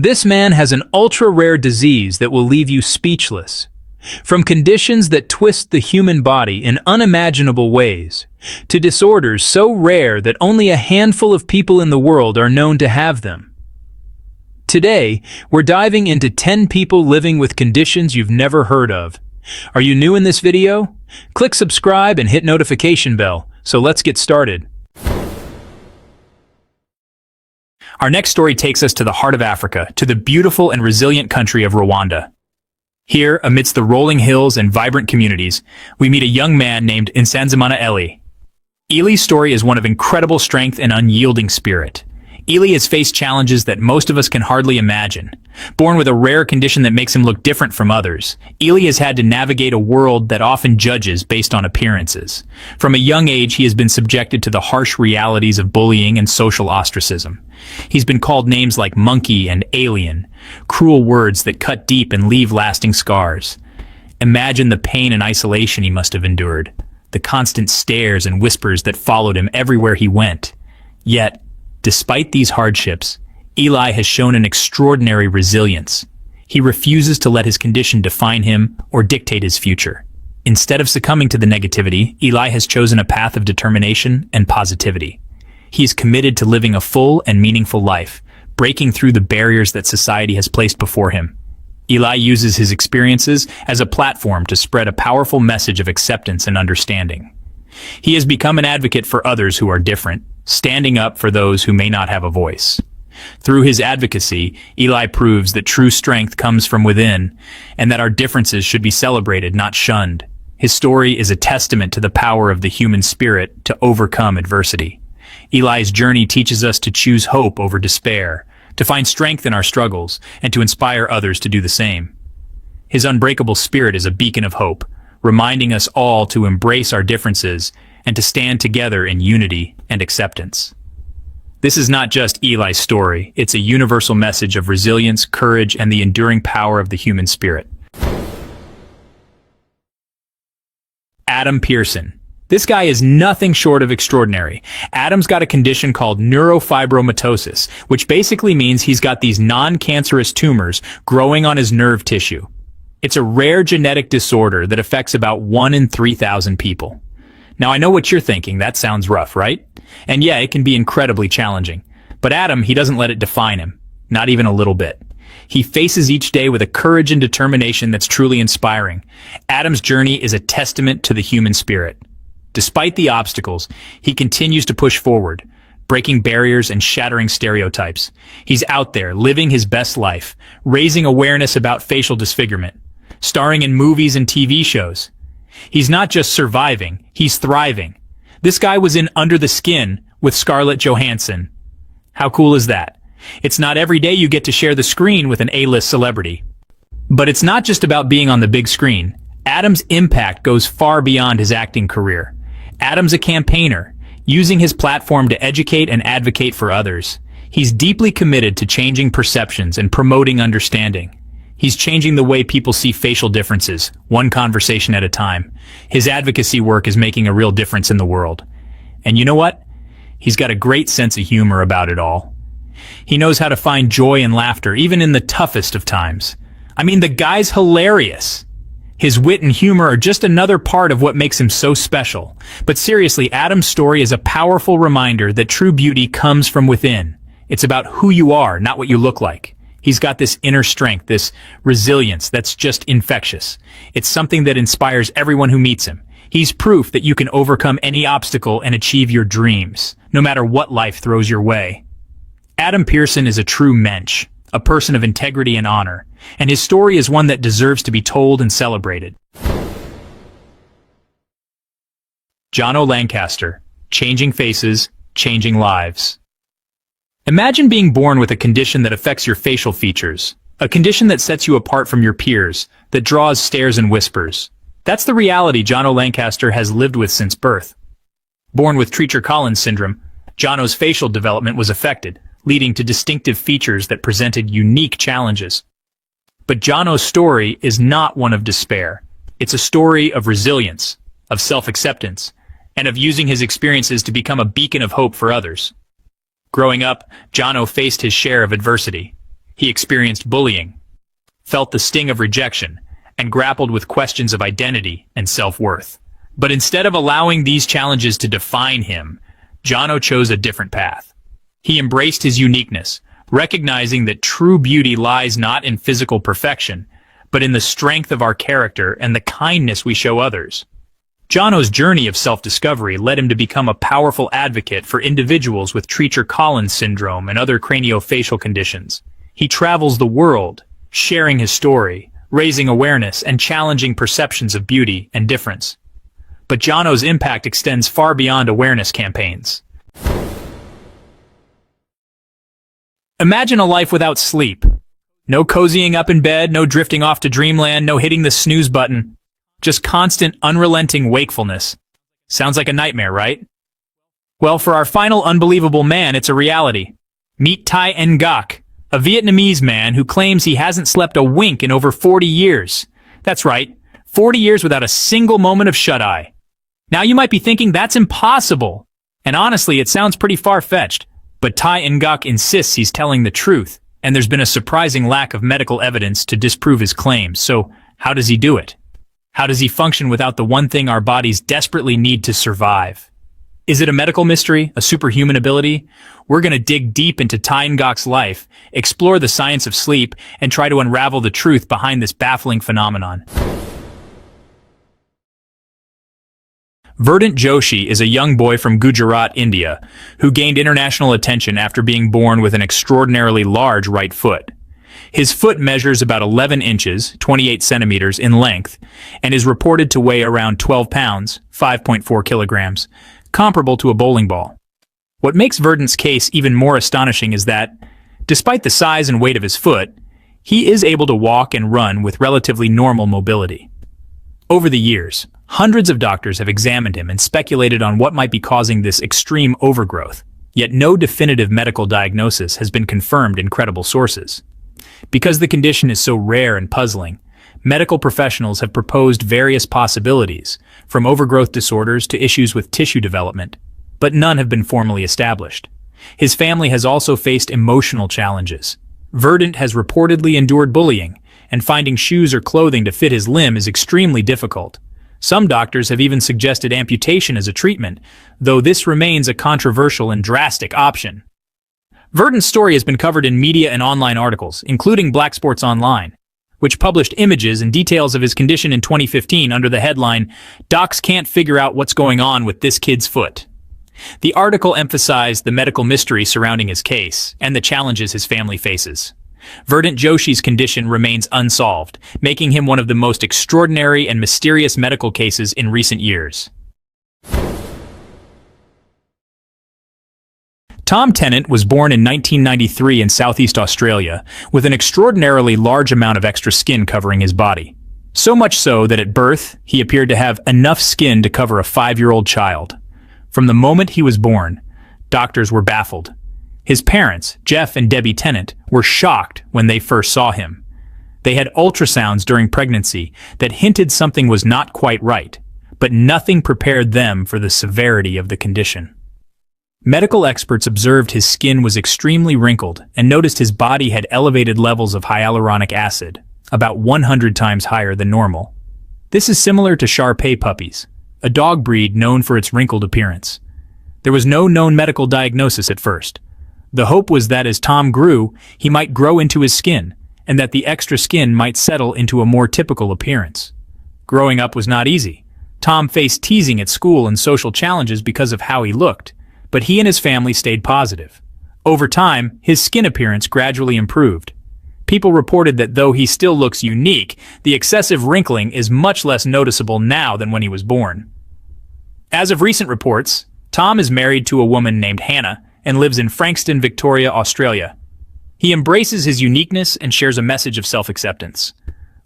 This man has an ultra-rare disease that will leave you speechless. From conditions that twist the human body in unimaginable ways, to disorders so rare that only a handful of people in the world are known to have them. Today, we're diving into 10 people living with conditions you've never heard of. Are you new in this video? Click subscribe and hit notification bell, so let's get started. Our next story takes us to the heart of Africa, to the beautiful and resilient country of Rwanda. Here, amidst the rolling hills and vibrant communities, we meet a young man named Inanzimana Ellie. Ellie's story is one of incredible strength and unyielding spirit. Ellie has faced challenges that most of us can hardly imagine. Born with a rare condition that makes him look different from others, Ellie has had to navigate a world that often judges based on appearances. From a young age, he has been subjected to the harsh realities of bullying and social ostracism. He's been called names like monkey and alien, cruel words that cut deep and leave lasting scars. Imagine the pain and isolation he must have endured, the constant stares and whispers that followed him everywhere he went. Yet, despite these hardships, Eli has shown an extraordinary resilience. He refuses to let his condition define him or dictate his future. Instead of succumbing to the negativity, Eli has chosen a path of determination and positivity. He is committed to living a full and meaningful life, breaking through the barriers that society has placed before him. Eli uses his experiences as a platform to spread a powerful message of acceptance and understanding. He has become an advocate for others who are different, standing up for those who may not have a voice. Through his advocacy, Eli proves that true strength comes from within, and that our differences should be celebrated, not shunned. His story is a testament to the power of the human spirit to overcome adversity. Eli's journey teaches us to choose hope over despair, to find strength in our struggles, and to inspire others to do the same. His unbreakable spirit is a beacon of hope, reminding us all to embrace our differences and to stand together in unity and acceptance. This is not just Eli's story, it's a universal message of resilience, courage, and the enduring power of the human spirit. Adam Pearson. This guy is nothing short of extraordinary. Adam's got a condition called neurofibromatosis, which basically means he's got these non-cancerous tumors growing on his nerve tissue. It's a rare genetic disorder that affects about 1 in 3,000 people. Now I know what you're thinking, that sounds rough, right? And yeah, it can be incredibly challenging. But Adam, he doesn't let it define him. Not even a little bit. He faces each day with a courage and determination that's truly inspiring. Adam's journey is a testament to the human spirit. Despite the obstacles, he continues to push forward, breaking barriers and shattering stereotypes. He's out there, living his best life, raising awareness about facial disfigurement, starring in movies and TV shows. He's not just surviving, he's thriving. This guy was in Under the Skin with Scarlett Johansson. How cool is that? It's not every day you get to share the screen with an A-list celebrity. But it's not just about being on the big screen. Adam's impact goes far beyond his acting career. Adam's a campaigner, using his platform to educate and advocate for others. He's deeply committed to changing perceptions and promoting understanding. He's changing the way people see facial differences, one conversation at a time. His advocacy work is making a real difference in the world. And you know what? He's got a great sense of humor about it all. He knows how to find joy and laughter, even in the toughest of times. I mean, the guy's hilarious. His wit and humor are just another part of what makes him so special. But seriously, Adam's story is a powerful reminder that true beauty comes from within. It's about who you are, not what you look like. He's got this inner strength, this resilience that's just infectious. It's something that inspires everyone who meets him. He's proof that you can overcome any obstacle and achieve your dreams, no matter what life throws your way. Adam Pearson is a true mensch, a person of integrity and honor, and his story is one that deserves to be told and celebrated. Jonno Lancaster. Changing faces, changing lives. Imagine being born with a condition that affects your facial features, a condition that sets you apart from your peers, that draws stares and whispers. That's the reality Jonno Lancaster has lived with since birth. Born with Treacher-Collins syndrome, Jonno's facial development was affected, leading to distinctive features that presented unique challenges. But Jonno's story is not one of despair. It's a story of resilience, of self-acceptance, and of using his experiences to become a beacon of hope for others. Growing up, Jonno faced his share of adversity. He experienced bullying, felt the sting of rejection, and grappled with questions of identity and self-worth. But instead of allowing these challenges to define him, Jonno chose a different path. He embraced his uniqueness, recognizing that true beauty lies not in physical perfection, but in the strength of our character and the kindness we show others. Jonno's journey of self-discovery led him to become a powerful advocate for individuals with Treacher-Collins syndrome and other craniofacial conditions. He travels the world, sharing his story, raising awareness, and challenging perceptions of beauty and difference. But Jonno's impact extends far beyond awareness campaigns. Imagine a life without sleep. No cozying up in bed, no drifting off to dreamland, no hitting the snooze button. Just constant, unrelenting wakefulness. Sounds like a nightmare, right? Well, for our final unbelievable man, it's a reality. Meet Thai Ngoc, a Vietnamese man who claims he hasn't slept a wink in over 40 years. That's right, 40 years without a single moment of shut-eye. Now you might be thinking that's impossible. And honestly, it sounds pretty far-fetched. But Thai Ngoc insists he's telling the truth, and there's been a surprising lack of medical evidence to disprove his claims. So, how does he do it? How does he function without the one thing our bodies desperately need to survive? Is it a medical mystery, a superhuman ability? We're going to dig deep into Thai Ngoc's life, explore the science of sleep, and try to unravel the truth behind this baffling phenomenon. Verdant Joshi is a young boy from Gujarat, India, who gained international attention after being born with an extraordinarily large right foot. His foot measures about 11 inches, 28 centimeters in length, and is reported to weigh around 12 pounds, 5.4 kilograms, comparable to a bowling ball. What makes Verdant's case even more astonishing is that, despite the size and weight of his foot, he is able to walk and run with relatively normal mobility. Over the years, hundreds of doctors have examined him and speculated on what might be causing this extreme overgrowth, yet no definitive medical diagnosis has been confirmed in credible sources. Because the condition is so rare and puzzling, medical professionals have proposed various possibilities, from overgrowth disorders to issues with tissue development, but none have been formally established. His family has also faced emotional challenges. Verdant has reportedly endured bullying, and finding shoes or clothing to fit his limb is extremely difficult. Some doctors have even suggested amputation as a treatment, though this remains a controversial and drastic option. Verdant's story has been covered in media and online articles, including Black Sports Online, which published images and details of his condition in 2015 under the headline, "Docs Can't Figure Out What's Going On with This Kid's Foot." The article emphasized the medical mystery surrounding his case and the challenges his family faces. Verdant Joshi's condition remains unsolved, making him one of the most extraordinary and mysterious medical cases in recent years. Tom Tennant was born in 1993 in Southeast Australia, with an extraordinarily large amount of extra skin covering his body. So much so that at birth, he appeared to have enough skin to cover a 5-year-old child. From the moment he was born, doctors were baffled. His parents, Jeff and Debbie Tennant, were shocked when they first saw him. They had ultrasounds during pregnancy that hinted something was not quite right, but nothing prepared them for the severity of the condition. Medical experts observed his skin was extremely wrinkled and noticed his body had elevated levels of hyaluronic acid, about 100 times higher than normal. This is similar to Shar-Pei puppies, a dog breed known for its wrinkled appearance. There was no known medical diagnosis at first. The hope was that as Tom grew, he might grow into his skin, and that the extra skin might settle into a more typical appearance. Growing up was not easy. Tom faced teasing at school and social challenges because of how he looked, but he and his family stayed positive. Over time, his skin appearance gradually improved. People reported that though he still looks unique, the excessive wrinkling is much less noticeable now than when he was born. As of recent reports, Tom is married to a woman named Hannah and lives in Frankston, Victoria, Australia. He embraces his uniqueness and shares a message of self-acceptance.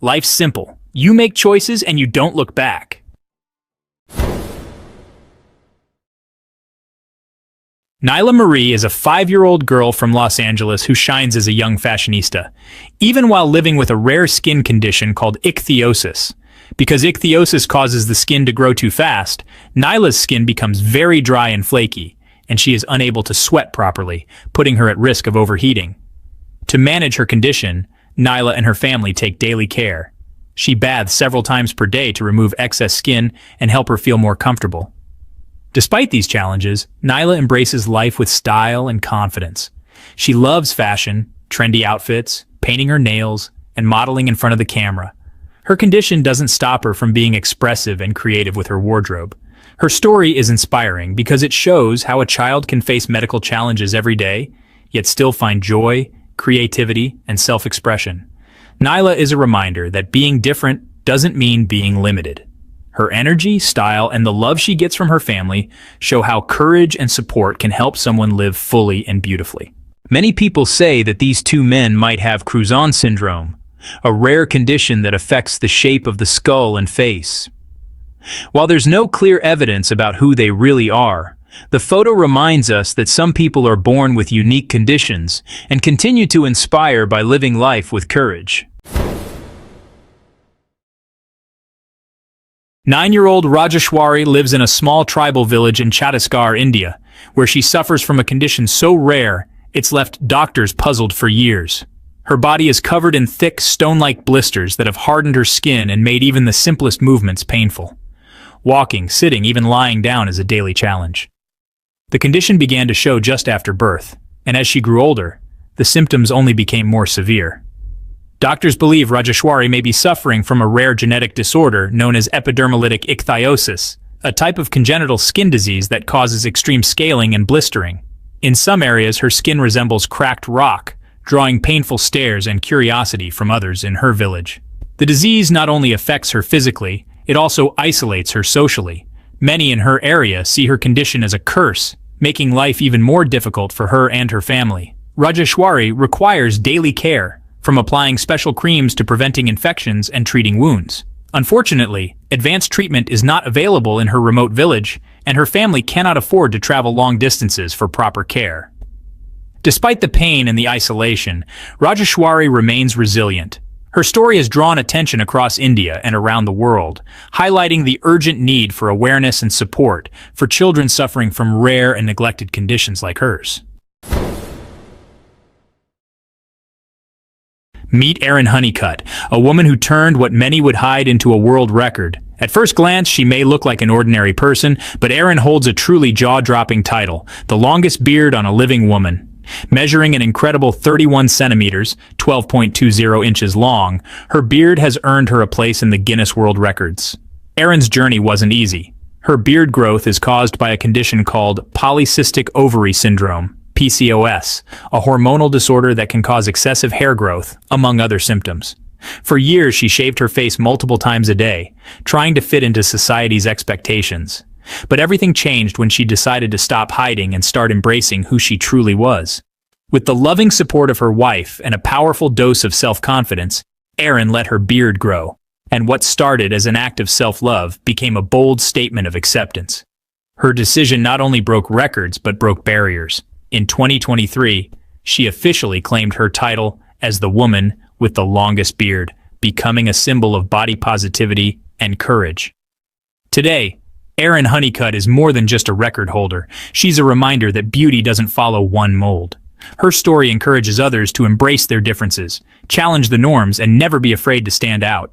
Life's simple. You make choices and you don't look back. Nyla Marie is a 5-year-old girl from Los Angeles who shines as a young fashionista, even while living with a rare skin condition called ichthyosis. Because ichthyosis causes the skin to grow too fast, Nyla's skin becomes very dry and flaky, and she is unable to sweat properly, putting her at risk of overheating. To manage her condition, Nyla and her family take daily care. She baths several times per day to remove excess skin and help her feel more comfortable. Despite these challenges, Nyla embraces life with style and confidence. She loves fashion, trendy outfits, painting her nails, and modeling in front of the camera. Her condition doesn't stop her from being expressive and creative with her wardrobe. Her story is inspiring because it shows how a child can face medical challenges every day, yet still find joy, creativity, and self-expression. Nyla is a reminder that being different doesn't mean being limited. Her energy, style, and the love she gets from her family show how courage and support can help someone live fully and beautifully. Many people say that these two men might have Crouzon syndrome, a rare condition that affects the shape of the skull and face. While there's no clear evidence about who they really are, the photo reminds us that some people are born with unique conditions and continue to inspire by living life with courage. 9-year-old Rajeswari lives in a small tribal village in Chhattisgarh, India, where she suffers from a condition so rare it's left doctors puzzled for years. Her body is covered in thick, stone-like blisters that have hardened her skin and made even the simplest movements painful. Walking, sitting, even lying down is a daily challenge. The condition began to show just after birth, and as she grew older, the symptoms only became more severe. Doctors believe Rajeswari may be suffering from a rare genetic disorder known as epidermolytic ichthyosis, a type of congenital skin disease that causes extreme scaling and blistering. In some areas, her skin resembles cracked rock, drawing painful stares and curiosity from others in her village. The disease not only affects her physically, it also isolates her socially. Many in her area see her condition as a curse, making life even more difficult for her and her family. Rajeswari requires daily care, from applying special creams to preventing infections and treating wounds. Unfortunately, advanced treatment is not available in her remote village, and her family cannot afford to travel long distances for proper care. Despite the pain and the isolation, Rajeswari remains resilient. Her story has drawn attention across India and around the world, highlighting the urgent need for awareness and support for children suffering from rare and neglected conditions like hers. Meet Erin Honeycutt, a woman who turned what many would hide into a world record. At first glance, she may look like an ordinary person, but Erin holds a truly jaw-dropping title, the longest beard on a living woman. Measuring an incredible 31 centimeters, 12.20 inches long, her beard has earned her a place in the Guinness World Records. Erin's journey wasn't easy. Her beard growth is caused by a condition called polycystic ovary syndrome, PCOS, a hormonal disorder that can cause excessive hair growth, among other symptoms. For years, she shaved her face multiple times a day, trying to fit into society's expectations. But everything changed when she decided to stop hiding and start embracing who she truly was. With the loving support of her wife and a powerful dose of self-confidence, Erin let her beard grow, and what started as an act of self-love became a bold statement of acceptance. Her decision not only broke records but broke barriers. In 2023, she officially claimed her title as the woman with the longest beard, becoming a symbol of body positivity and courage. Today, Erin Honeycutt is more than just a record holder. She's a reminder that beauty doesn't follow one mold. Her story encourages others to embrace their differences, challenge the norms, and never be afraid to stand out.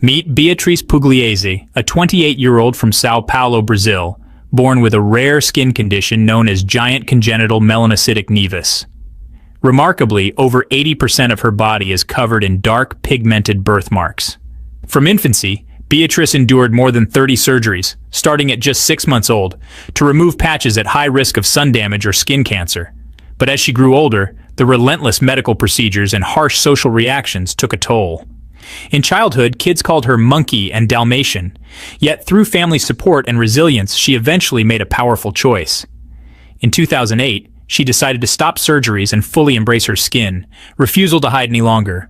Meet Beatriz Pugliese, a 28-year-old from Sao Paulo, Brazil, born with a rare skin condition known as giant congenital melanocytic nevus. Remarkably, over 80% of her body is covered in dark, pigmented birthmarks. From infancy, Beatriz endured more than 30 surgeries, starting at just 6 months old, to remove patches at high risk of sun damage or skin cancer. But as she grew older, the relentless medical procedures and harsh social reactions took a toll. In childhood, kids called her Monkey and Dalmatian, yet through family support and resilience, she eventually made a powerful choice. In 2008, she decided to stop surgeries and fully embrace her skin, refusal to hide any longer.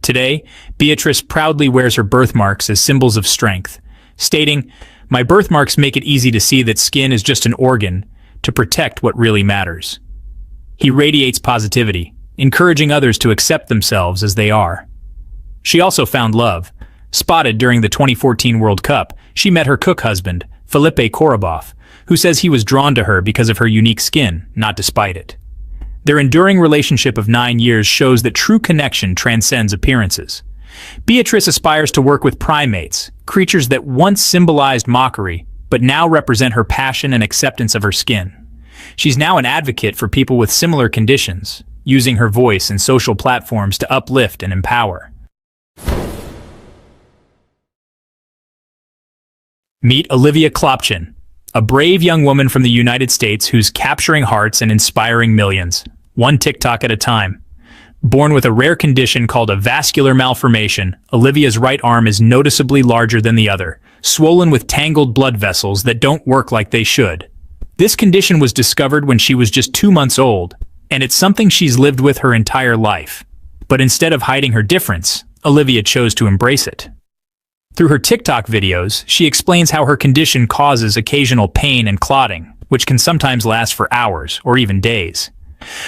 Today, Beatriz proudly wears her birthmarks as symbols of strength, stating, "My birthmarks make it easy to see that skin is just an organ, to protect what really matters." He radiates positivity, encouraging others to accept themselves as they are. She also found love. Spotted during the 2014 World Cup, she met her cook husband, Felipe Korobov, who says he was drawn to her because of her unique skin, not despite it. Their enduring relationship of 9 years shows that true connection transcends appearances. Beatriz aspires to work with primates, creatures that once symbolized mockery, but now represent her passion and acceptance of her skin. She's now an advocate for people with similar conditions, using her voice and social platforms to uplift and empower. Meet Olivia Kloopchin, a brave young woman from the United States who's capturing hearts and inspiring millions, one TikTok at a time. Born with a rare condition called a vascular malformation, Olivia's right arm is noticeably larger than the other, swollen with tangled blood vessels that don't work like they should. This condition was discovered when she was just 2 months old, and it's something she's lived with her entire life. But instead of hiding her difference, Olivia chose to embrace it. Through her TikTok videos, she explains how her condition causes occasional pain and clotting, which can sometimes last for hours or even days.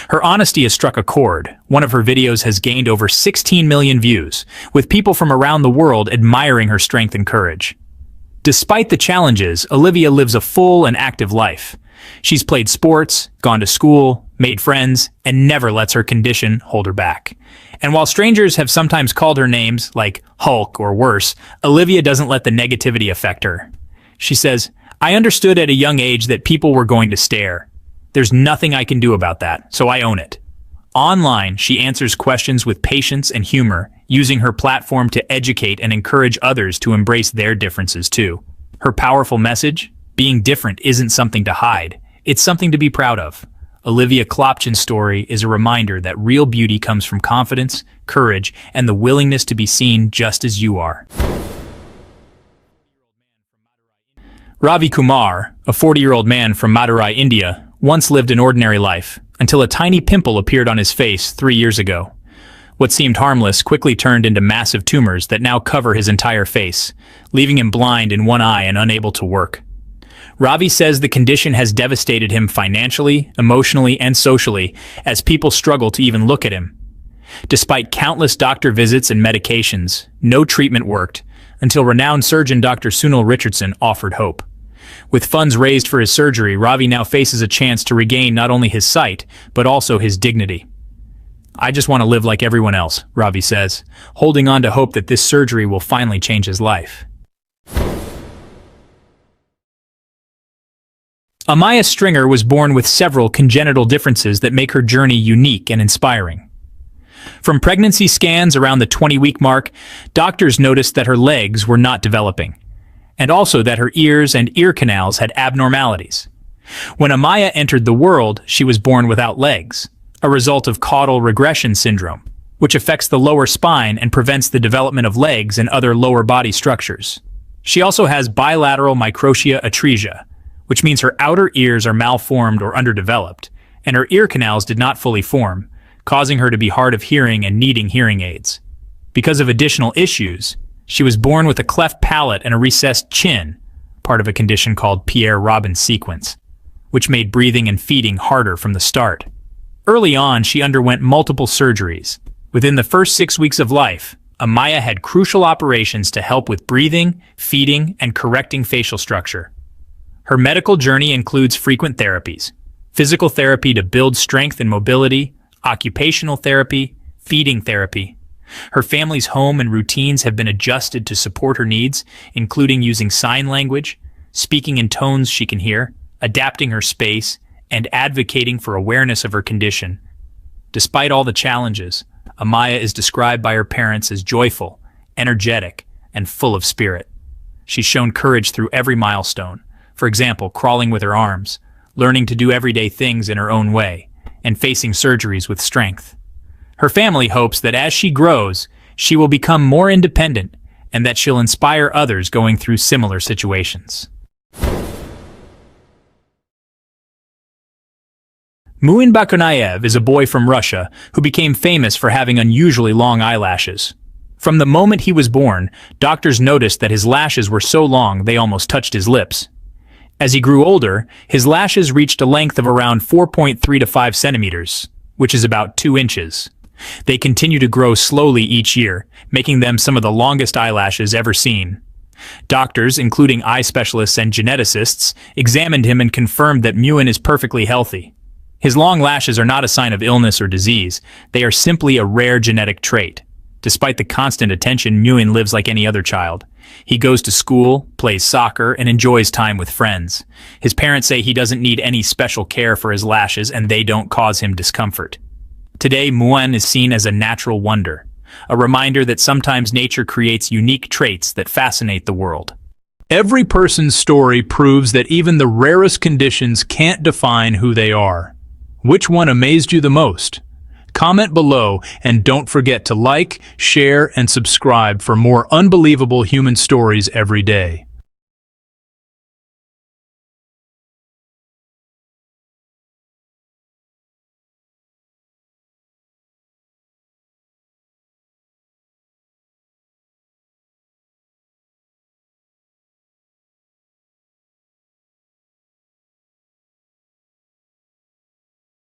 Her honesty has struck a chord. One of her videos has gained over 16 million views, with people from around the world admiring her strength and courage. Despite the challenges, Olivia lives a full and active life. She's played sports, gone to school, made friends, and never lets her condition hold her back. And while strangers have sometimes called her names like Hulk or worse, Olivia doesn't let the negativity affect her. She says, "I understood at a young age that people were going to stare. There's nothing I can do about that, so I own it." Online, she answers questions with patience and humor, using her platform to educate and encourage others to embrace their differences too. Her powerful message? Being different isn't something to hide. It's something to be proud of. Olivia Kloopchin's story is a reminder that real beauty comes from confidence, courage, and the willingness to be seen just as you are. Ravi Kumar, a 40-year-old man from Madurai, India, once lived an ordinary life, until a tiny pimple appeared on his face 3 years ago. What seemed harmless quickly turned into massive tumors that now cover his entire face, leaving him blind in one eye and unable to work. Ravi says the condition has devastated him financially, emotionally, and socially, as people struggle to even look at him. Despite countless doctor visits and medications, no treatment worked, until renowned surgeon Dr. Sunil Richardson offered hope. With funds raised for his surgery, Ravi now faces a chance to regain not only his sight, but also his dignity. "I just want to live like everyone else," Ravi says, holding on to hope that this surgery will finally change his life. Amaya Stringer was born with several congenital differences that make her journey unique and inspiring. From pregnancy scans around the 20-week mark, doctors noticed that her legs were not developing, and also that her ears and ear canals had abnormalities. When Amaya entered the world, she was born without legs, a result of caudal regression syndrome, which affects the lower spine and prevents the development of legs and other lower body structures. She also has bilateral microtia atresia, which means her outer ears are malformed or underdeveloped, and her ear canals did not fully form, causing her to be hard of hearing and needing hearing aids. Because of additional issues, she was born with a cleft palate and a recessed chin, part of a condition called Pierre-Robin sequence, which made breathing and feeding harder from the start. Early on, she underwent multiple surgeries. Within the first 6 weeks of life, Amaya had crucial operations to help with breathing, feeding, and correcting facial structure. Her medical journey includes frequent therapies: physical therapy to build strength and mobility, occupational therapy, feeding therapy. Her family's home and routines have been adjusted to support her needs, including using sign language, speaking in tones she can hear, adapting her space, and advocating for awareness of her condition. Despite all the challenges, Amaya is described by her parents as joyful, energetic, and full of spirit. She's shown courage through every milestone. For example, crawling with her arms, learning to do everyday things in her own way, and facing surgeries with strength. Her family hopes that as she grows, she will become more independent and that she'll inspire others going through similar situations. Muin Bachonaev is a boy from Russia who became famous for having unusually long eyelashes. From the moment he was born, doctors noticed that his lashes were so long they almost touched his lips. As he grew older, his lashes reached a length of around 4.3 to 5 centimeters, which is about 2 inches. They continue to grow slowly each year, making them some of the longest eyelashes ever seen. Doctors, including eye specialists and geneticists, examined him and confirmed that Muin is perfectly healthy. His long lashes are not a sign of illness or disease. They are simply a rare genetic trait. Despite the constant attention, Muin lives like any other child. He goes to school, plays soccer, and enjoys time with friends. His parents say he doesn't need any special care for his lashes and they don't cause him discomfort. Today, Muin is seen as a natural wonder, a reminder that sometimes nature creates unique traits that fascinate the world. Every person's story proves that even the rarest conditions can't define who they are. Which one amazed you the most? Comment below and don't forget to like, share, and subscribe for more unbelievable human stories every day.